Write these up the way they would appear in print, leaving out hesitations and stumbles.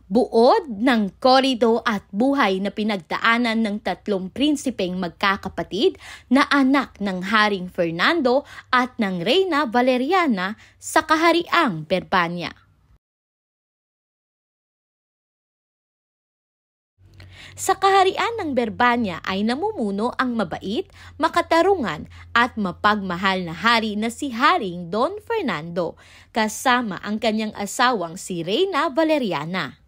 Buod ng korido at buhay na pinagdaanan ng tatlong prinsipeng magkakapatid na anak ng Haring Fernando at ng Reyna Valeriana sa Kahariang Berbanya. Sa kaharian ng Berbanya ay namumuno ang mabait, makatarungan at mapagmahal na hari na si Haring Don Fernando kasama ang kanyang asawang si Reyna Valeriana.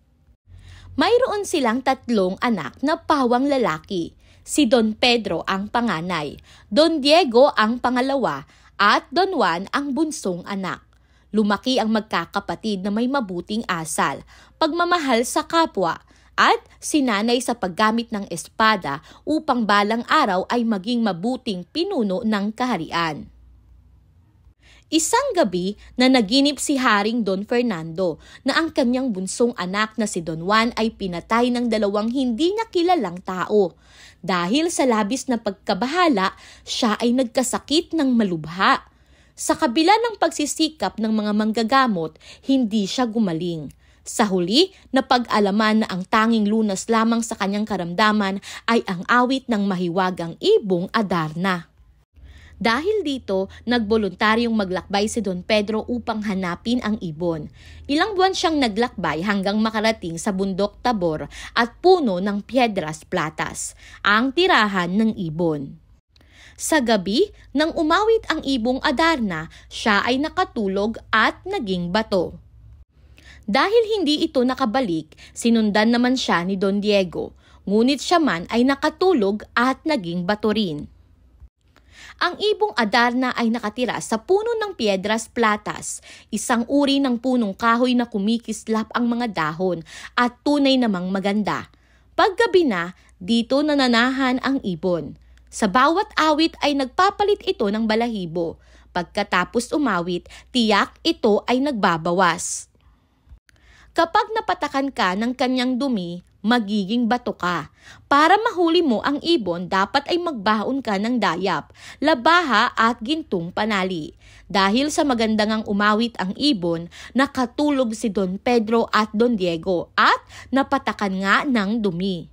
Mayroon silang tatlong anak na pawang lalaki. Si Don Pedro ang panganay, Don Diego ang pangalawa at Don Juan ang bunsong anak. Lumaki ang magkakapatid na may mabuting asal, pagmamahal sa kapwa, at sinanay sa paggamit ng espada upang balang araw ay maging mabuting pinuno ng kaharian. Isang gabi na naginip si Haring Don Fernando na ang kanyang bunsong anak na si Don Juan ay pinatay ng dalawang hindi niya kilalang tao. Dahil sa labis na pagkabahala, siya ay nagkasakit ng malubha. Sa kabila ng pagsisikap ng mga manggagamot, hindi siya gumaling. Sa huli, napag-alaman na ang tanging lunas lamang sa kanyang karamdaman ay ang awit ng mahiwagang ibong Adarna. Dahil dito, nagboluntaryong maglakbay si Don Pedro upang hanapin ang ibon. Ilang buwan siyang naglakbay hanggang makarating sa bundok Tabor at puno ng Piedras Platas, ang tirahan ng ibon. Sa gabi, nang umawit ang ibong Adarna, siya ay nakatulog at naging bato. Dahil hindi ito nakabalik, sinundan naman siya ni Don Diego, ngunit siya man ay nakatulog at naging bato rin. Ang ibong Adarna ay nakatira sa puno ng Piedras Platas, isang uri ng punong kahoy na kumikislap ang mga dahon at tunay namang maganda. Paggabi na, dito nananahan ang ibon. Sa bawat awit ay nagpapalit ito ng balahibo. Pagkatapos umawit, tiyak ito ay nagbabawas. Kapag napatakan ka ng kanyang dumi, magiging bato ka. Para mahuli mo ang ibon, dapat ay magbaon ka ng dayap, labaha at gintong panali. Dahil sa magandang umawit ang ibon, nakatulog si Don Pedro at Don Diego at napatakan nga ng dumi.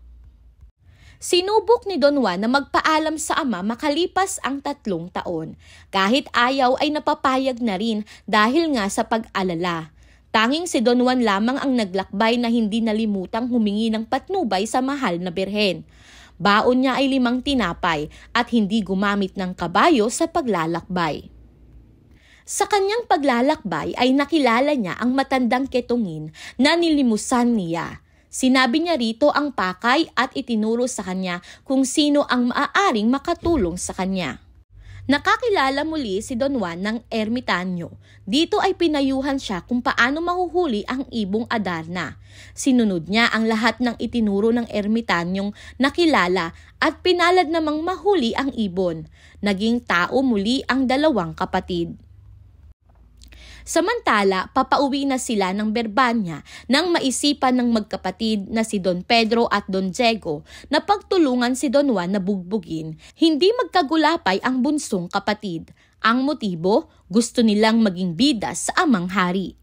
Sinubok ni Don Juan na magpaalam sa ama makalipas ang 3 taon. Kahit ayaw ay napapayag na rin dahil nga sa pag-alala. Tanging si Don Juan lamang ang naglakbay na hindi nalimutang humingi ng patnubay sa mahal na birhen. Baon niya ay 5 tinapay at hindi gumamit ng kabayo sa paglalakbay. Sa kanyang paglalakbay ay nakilala niya ang matandang ketungin na nilimusan niya. Sinabi niya rito ang pakay at itinuro sa kanya kung sino ang maaaring makatulong sa kanya. Nakakilala muli si Don Juan ng ermitanyo. Dito ay pinayuhan siya kung paano mahuhuli ang ibong Adarna. Sinunod niya ang lahat ng itinuro ng ermitanyong nakilala at pinalad namang mahuli ang ibon. Naging tao muli ang dalawang kapatid. Samantala, papauwi na sila ng Berbanya nang maisipan ng magkapatid na si Don Pedro at Don Diego na pagtulungan si Don Juan na bugbugin, hindi magkagulapay ang bunsong kapatid. Ang motibo, gusto nilang maging bida sa amang hari.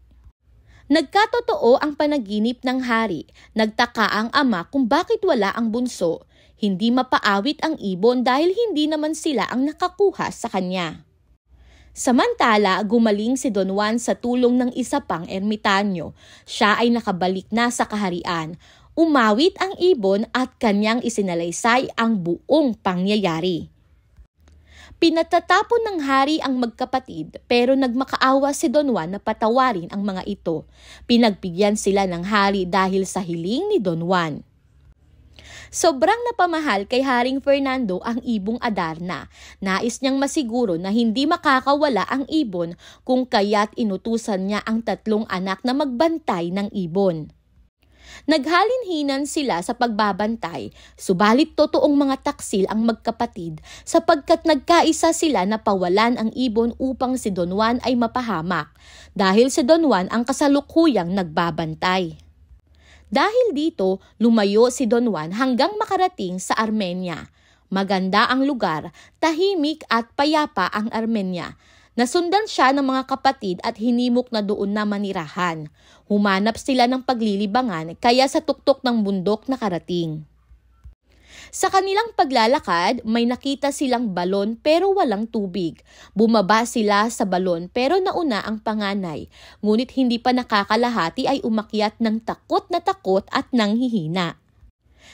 Nagkatotoo ang panaginip ng hari. Nagtaka ang ama kung bakit wala ang bunso. Hindi mapaawit ang ibon dahil hindi naman sila ang nakakuha sa kanya. Samantala, gumaling si Don Juan sa tulong ng isa pang ermitanyo. Siya ay nakabalik na sa kaharian. Umawit ang ibon at kanyang isinalaysay ang buong pangyayari. Pinatatapon ng hari ang magkapatid pero nagmakaawa si Don Juan na patawarin ang mga ito. Pinagbigyan sila ng hari dahil sa hiling ni Don Juan. Sobrang napamahal kay Haring Fernando ang ibong Adarna. Nais niyang masiguro na hindi makakawala ang ibon kung kaya't inutusan niya ang 3 anak na magbantay ng ibon. Naghalinhinan sila sa pagbabantay, subalit totoong mga taksil ang magkapatid sapagkat nagkaisa sila na pawalan ang ibon upang si Don Juan ay mapahamak dahil si Don Juan ang kasalukuyang nagbabantay. Dahil dito, lumayo si Don Juan hanggang makarating sa Armenia. Maganda ang lugar, tahimik at payapa ang Armenia. Nasundan siya ng mga kapatid at hinimok na doon na manirahan. Humanap sila ng paglilibangan kaya sa tuktok ng bundok nakarating. Sa kanilang paglalakad, may nakita silang balon pero walang tubig. Bumaba sila sa balon pero nauna ang panganay. Ngunit hindi pa nakakalahati ay umakyat ng takot at nanghihina.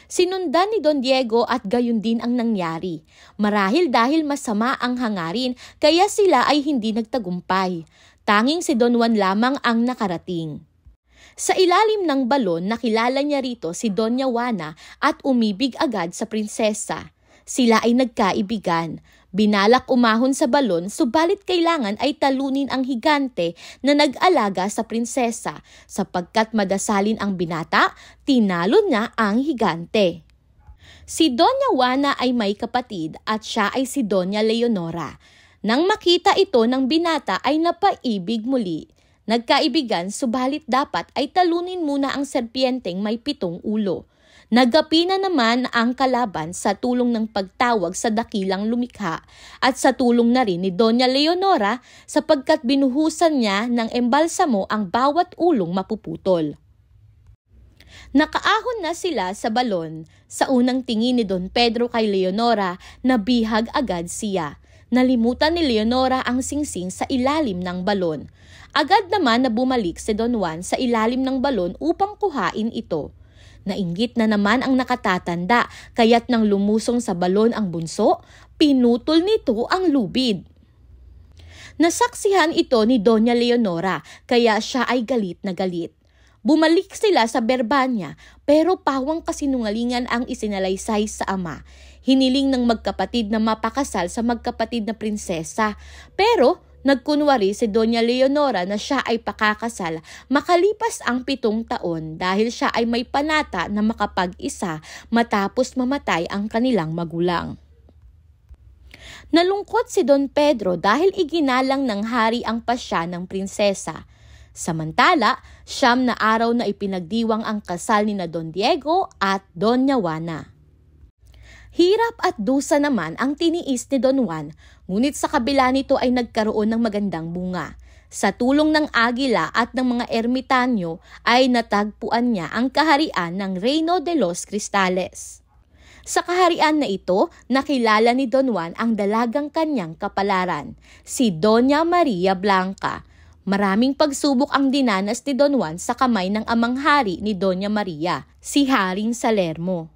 Sinundan ni Don Diego at gayon din ang nangyari. Marahil dahil masama ang hangarin, kaya sila ay hindi nagtagumpay. Tanging si Don Juan lamang ang nakarating. Sa ilalim ng balon, nakilala niya rito si Doña Juana at umibig agad sa prinsesa. Sila ay nagkaibigan. Binalak umahon sa balon, subalit kailangan ay talunin ang higante na nag-alaga sa prinsesa. Sapagkat madasalin ang binata, tinalo niya ang higante. Si Doña Juana ay may kapatid at siya ay si Doña Leonora. Nang makita ito ng binata ay napaibig muli. Nagkaibigan, subalit dapat ay talunin muna ang serpienteng may 7 ulo. Nagapi na naman ang kalaban sa tulong ng pagtawag sa dakilang lumikha at sa tulong na rin ni Doña Leonora sapagkat binuhusan niya ng embalsamo ang bawat ulong mapuputol. Nakaahon na sila sa balon. Sa unang tingin ni Don Pedro kay Leonora, nabihag agad siya. Nalimutan ni Leonora ang singsing sa ilalim ng balon. Agad naman na bumalik si Don Juan sa ilalim ng balon upang kuhain ito. Nainggit na naman ang nakatatanda, kaya't nang lumusong sa balon ang bunso, pinutol nito ang lubid. Nasaksihan ito ni Doña Leonora, kaya siya ay galit na galit. Bumalik sila sa Berbanya, pero pawang kasinungalingan ang isinalaysay sa ama. Hiniling ng magkapatid na mapakasal sa magkapatid na prinsesa, pero nagkunwari si Doña Leonora na siya ay pakakasal makalipas ang 7 taon dahil siya ay may panata na makapag-isa matapos mamatay ang kanilang magulang. Nalungkot si Don Pedro dahil iginalang ng hari ang pasya ng prinsesa. Samantala, 9 na araw na ipinagdiwang ang kasal ni na Don Diego at Doña Juana. Hirap at dusa naman ang tiniis ni Don Juan, ngunit sa kabila nito ay nagkaroon ng magandang bunga. Sa tulong ng agila at ng mga ermitanyo ay natagpuan niya ang kaharian ng Reino de los Cristales. Sa kaharian na ito, nakilala ni Don Juan ang dalagang kanyang kapalaran, si Doña Maria Blanca. Maraming pagsubok ang dinanas ni Don Juan sa kamay ng amang hari ni Doña Maria, si Haring Salermo.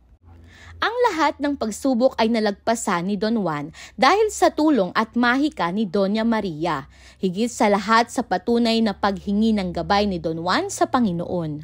Ang lahat ng pagsubok ay nalagpasan ni Don Juan dahil sa tulong at mahika ni Doña Maria, higit sa lahat sa patunay na paghingi ng gabay ni Don Juan sa Panginoon.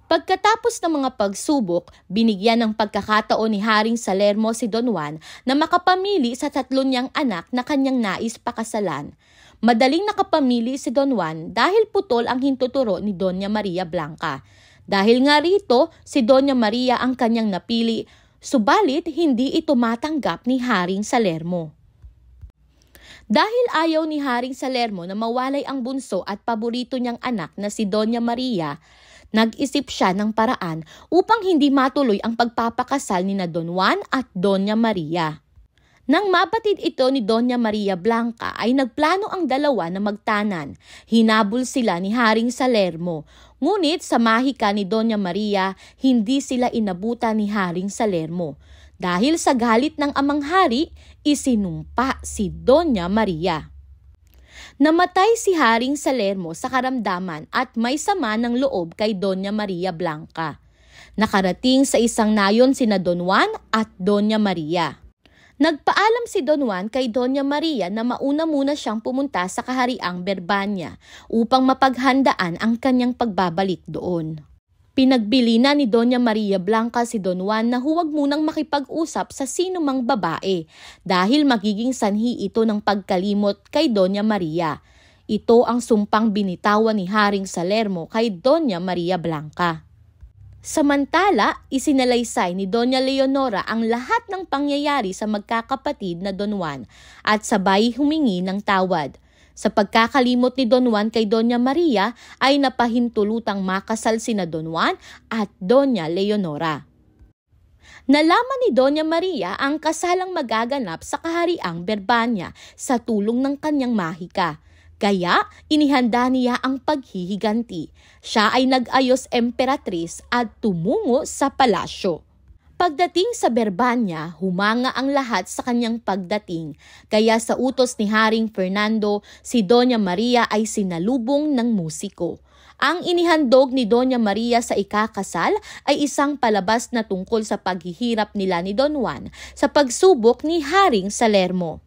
Pagkatapos ng mga pagsubok, binigyan ng pagkakataon ni Haring Salermo si Don Juan na makapamili sa 3 niyang anak na kanyang nais pakasalan. Madaling nakapamili si Don Juan dahil putol ang hintuturo ni Doña Maria Blanca. Dahil nga rito, si Doña Maria ang kanyang napili, subalit hindi ito matanggap ni Haring Salermo. Dahil ayaw ni Haring Salermo na mawalay ang bunso at paborito niyang anak na si Doña Maria, nag-isip siya ng paraan upang hindi matuloy ang pagpapakasal ni na Don Juan at Doña Maria. Nang mabatid ito ni Doña Maria Blanca ay nagplano ang dalawa na magtanan. Hinabol sila ni Haring Salermo. Ngunit sa mahika ni Doña Maria, hindi sila inabutan ni Haring Salermo. Dahil sa galit ng amang hari, isinumpa si Doña Maria. Namatay si Haring Salermo sa karamdaman at may sama ng loob kay Doña Maria Blanca. Nakarating sa isang nayon sina Don Juan at Doña Maria. Nagpaalam si Don Juan kay Doña Maria na mauna muna siyang pumunta sa kahariang Berbanya upang mapaghandaan ang kanyang pagbabalik doon. Pinagbili na ni Doña Maria Blanca si Don Juan na huwag munang makipag-usap sa sinumang babae dahil magiging sanhi ito ng pagkalimot kay Doña Maria. Ito ang sumpang binitawan ni Haring Salermo kay Doña Maria Blanca. Samantala, isinalaysay ni Doña Leonora ang lahat ng pangyayari sa magkakapatid na Don Juan at sabay humingi ng tawad. Sa pagkakalimot ni Don Juan kay Doña Maria ay napahintulutang makasal sina Don Juan at Doña Leonora. Nalaman ni Doña Maria ang kasalang magaganap sa kahariang Berbanya sa tulong ng kanyang mahika. Kaya inihanda niya ang paghihiganti. Siya ay nag-ayos emperatriz at tumungo sa palasyo. Pagdating sa Berbanya, humanga ang lahat sa kanyang pagdating. Kaya sa utos ni Haring Fernando, si Doña Maria ay sinalubong ng musiko. Ang inihandog ni Doña Maria sa ikakasal ay isang palabas na tungkol sa paghihirap nila ni Don Juan sa pagsubok ni Haring Salermo.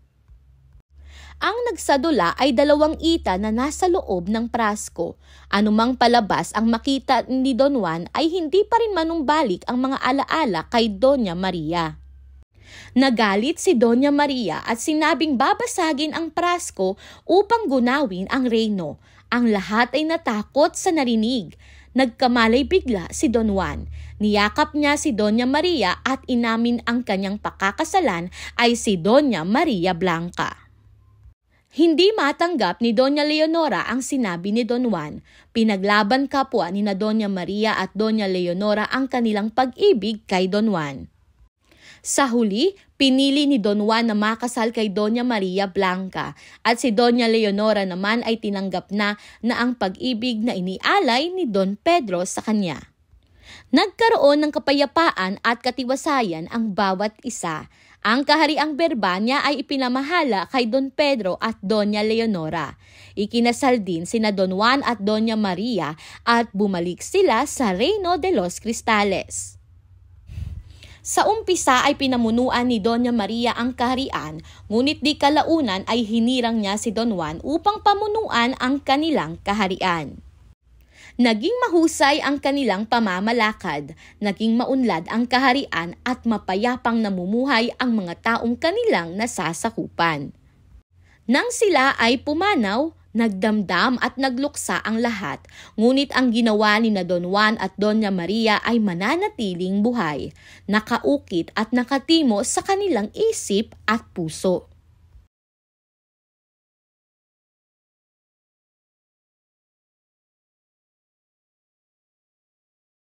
Ang nagsadula ay 2 ita na nasa loob ng prasko. Anumang palabas ang makita ni Don Juan ay hindi pa rin manumbalik ang mga alaala kay Doña Maria. Nagalit si Doña Maria at sinabing babasagin ang prasko upang gunawin ang reyno. Ang lahat ay natakot sa narinig. Nagkamalay bigla si Don Juan. Niyakap niya si Doña Maria at inamin ang kanyang pakakasalan ay si Doña Maria Blanca. Hindi matanggap ni Doña Leonora ang sinabi ni Don Juan. Pinaglaban kapwa ni na Doña Maria at Doña Leonora ang kanilang pag-ibig kay Don Juan. Sa huli, pinili ni Don Juan na makasal kay Doña Maria Blanca at si Doña Leonora naman ay tinanggap na ang pag-ibig na inialay ni Don Pedro sa kanya. Nagkaroon ng kapayapaan at katiwasayan ang bawat isa. Ang kahariang Berbanya ay ipinamahala kay Don Pedro at Doña Leonora. Ikinasal din sina Don Juan at Doña Maria at bumalik sila sa Reino de los Cristales. Sa umpisa ay pinamunuan ni Doña Maria ang kaharian, ngunit di kalaunan ay hinirang niya si Don Juan upang pamunuan ang kanilang kaharian. Naging mahusay ang kanilang pamamalakad, naging maunlad ang kaharian at mapayapang namumuhay ang mga taong kanilang nasasakupan. Nang sila ay pumanaw, nagdamdam at nagluksa ang lahat, ngunit ang ginawa ni na Don Juan at Doña Maria ay mananatiling buhay, nakaukit at nakatimo sa kanilang isip at puso.